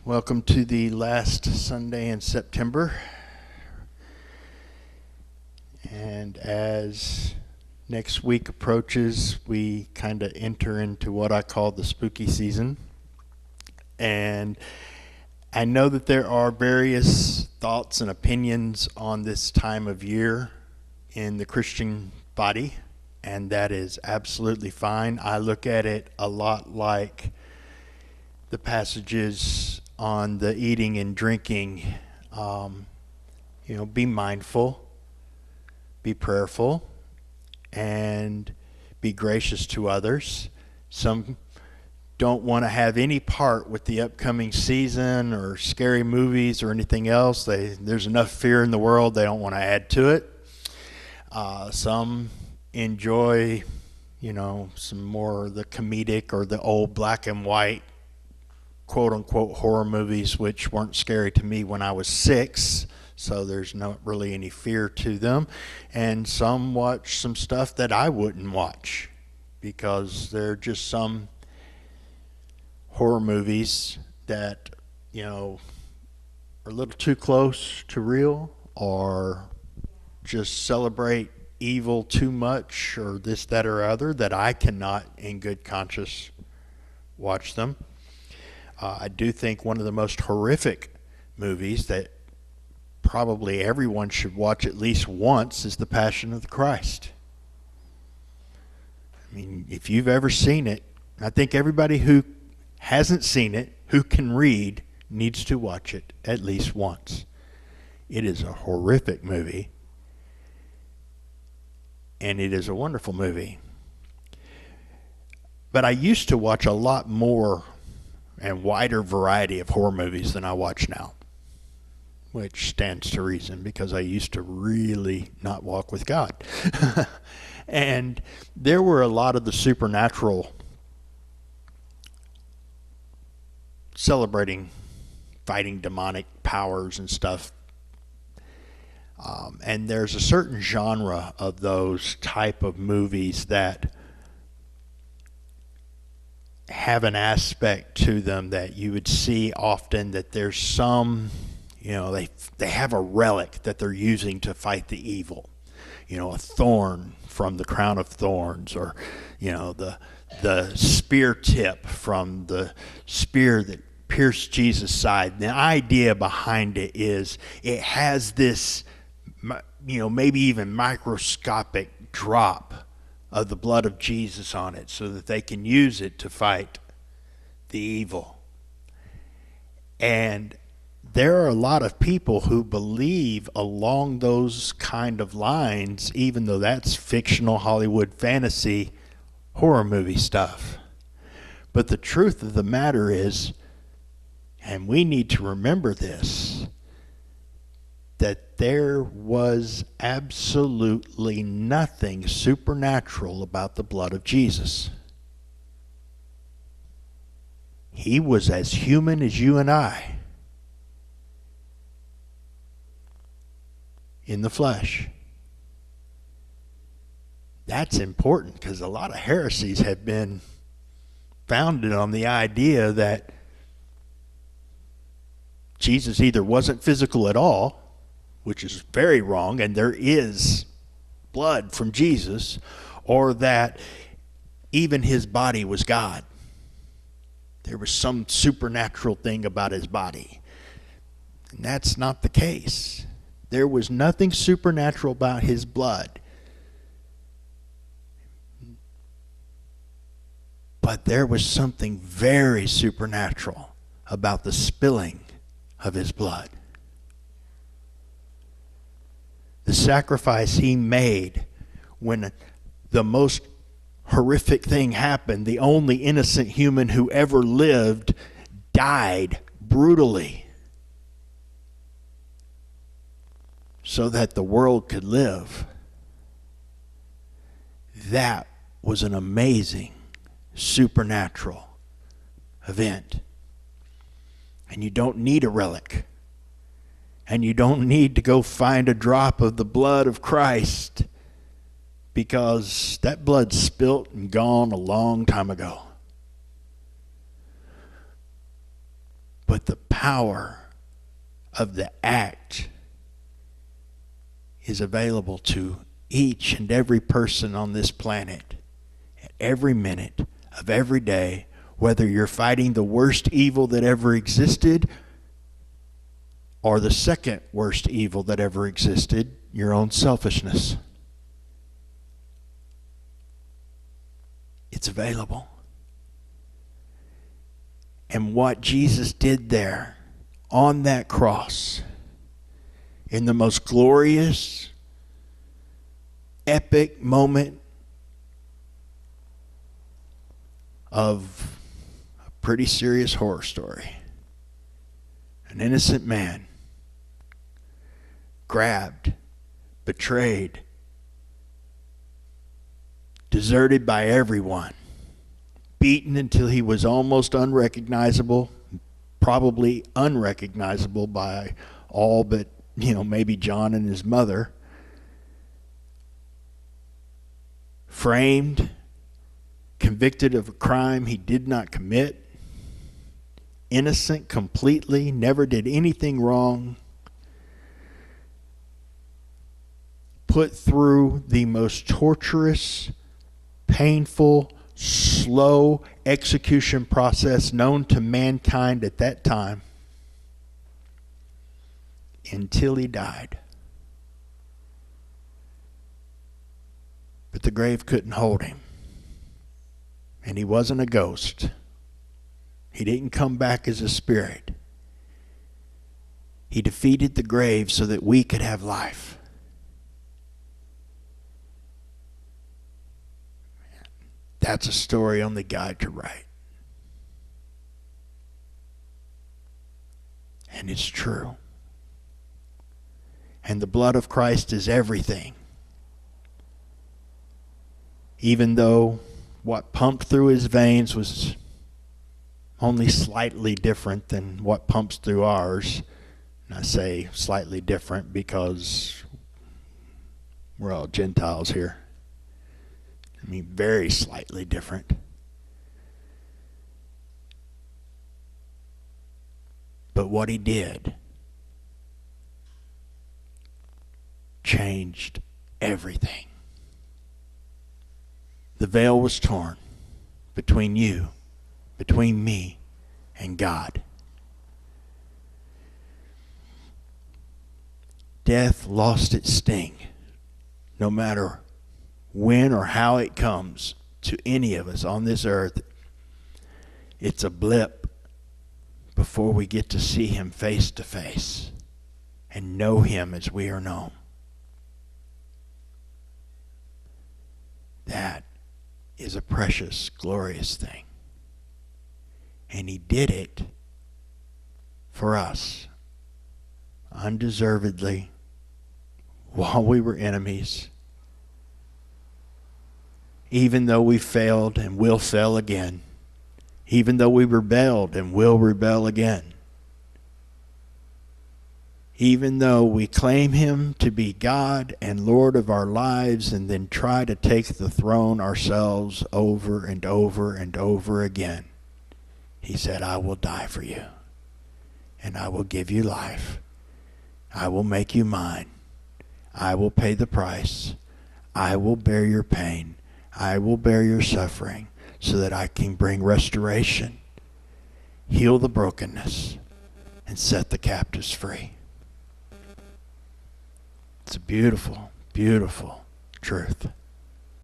Welcome to the last Sunday in September. And as next week approaches, we kind of enter into what I call the spooky season. And I know that there are various thoughts and opinions on this time of year in the Christian body, and that is absolutely fine. I look at it a lot like the passages on the eating and drinking. Be mindful, be prayerful, and be gracious to others. Some don't want to have any part with the upcoming season or scary movies or anything else. There's enough fear in the world, they don't want to add to it. Some enjoy, some more of the comedic or the old black and white quote-unquote horror movies, which weren't scary to me when I was 6, so there's not really any fear to them. And some watch some stuff that I wouldn't watch because they're just some horror movies that, are a little too close to real, or just celebrate evil too much, or this, that, or other, that I cannot in good conscience watch them. I do think one of the most horrific movies that probably everyone should watch at least once is The Passion of the Christ. I mean, if you've ever seen it, I think everybody who hasn't seen it, who can read, needs to watch it at least once. It is a horrific movie, and it is a wonderful movie. But I used to watch a lot more and wider variety of horror movies than I watch now, which stands to reason because I used to really not walk with God. And there were a lot of the supernatural celebrating, fighting demonic powers and stuff. And there's a certain genre of those type of movies that have an aspect to them that you would see often, that there's some, they have a relic that they're using to fight the evil. A thorn from the crown of thorns, or, the spear tip from the spear that pierced Jesus' side. The idea behind it is it has this, maybe even microscopic drop of the blood of Jesus on it so that they can use it to fight the evil. And there are a lot of people who believe along those kind of lines, even though that's fictional Hollywood fantasy horror movie stuff. But the truth of the matter is, and we need to remember this, that there was absolutely nothing supernatural about the blood of Jesus. He was as human as you and I, in the flesh. That's important because a lot of heresies have been founded on the idea that Jesus either wasn't physical at all, which is very wrong, and there is blood from Jesus, or that even his body was God. There was some supernatural thing about his body. And that's not the case. There was nothing supernatural about his blood. But there was something very supernatural about the spilling of his blood. The sacrifice he made when the most horrific thing happened, the only innocent human who ever lived died brutally so that the world could live. That was an amazing supernatural event. And you don't need a relic. And you don't need to go find a drop of the blood of Christ, because that blood's spilt and gone a long time ago. But the power of the act is available to each and every person on this planet at every minute of every day, whether you're fighting the worst evil that ever existed or the second worst evil that ever existed, your own selfishness. It's available. And what Jesus did there on that cross, in the most glorious, epic moment of a pretty serious horror story. An innocent man grabbed, betrayed, deserted by everyone, beaten until he was almost unrecognizable, probably unrecognizable by all but, maybe John and his mother. Framed, convicted of a crime he did not commit, innocent completely, never did anything wrong, put through the most torturous, painful, slow execution process known to mankind at that time until he died. But the grave couldn't hold him. And he wasn't a ghost. He didn't come back as a spirit. He defeated the grave so that we could have life. That's a story only God could write. And it's true. And the blood of Christ is everything. Even though what pumped through his veins was only slightly different than what pumps through ours. And I say slightly different because we're all Gentiles here. I mean, very slightly different. But what he did changed everything. The veil was torn between you, between me, and God. Death lost its sting, no matter when or how it comes to any of us on this earth. It's a blip before we get to see him face to face and know him as we are known. That is a precious, glorious thing. And he did it for us undeservedly while we were enemies. Even though we failed and will fail again. Even though we rebelled and will rebel again. Even though we claim him to be God and Lord of our lives and then try to take the throne ourselves over and over and over again. He said, I will die for you. And I will give you life. I will make you mine. I will pay the price. I will bear your pain. I will bear your suffering so that I can bring restoration, heal the brokenness, and set the captives free. It's a beautiful, beautiful truth.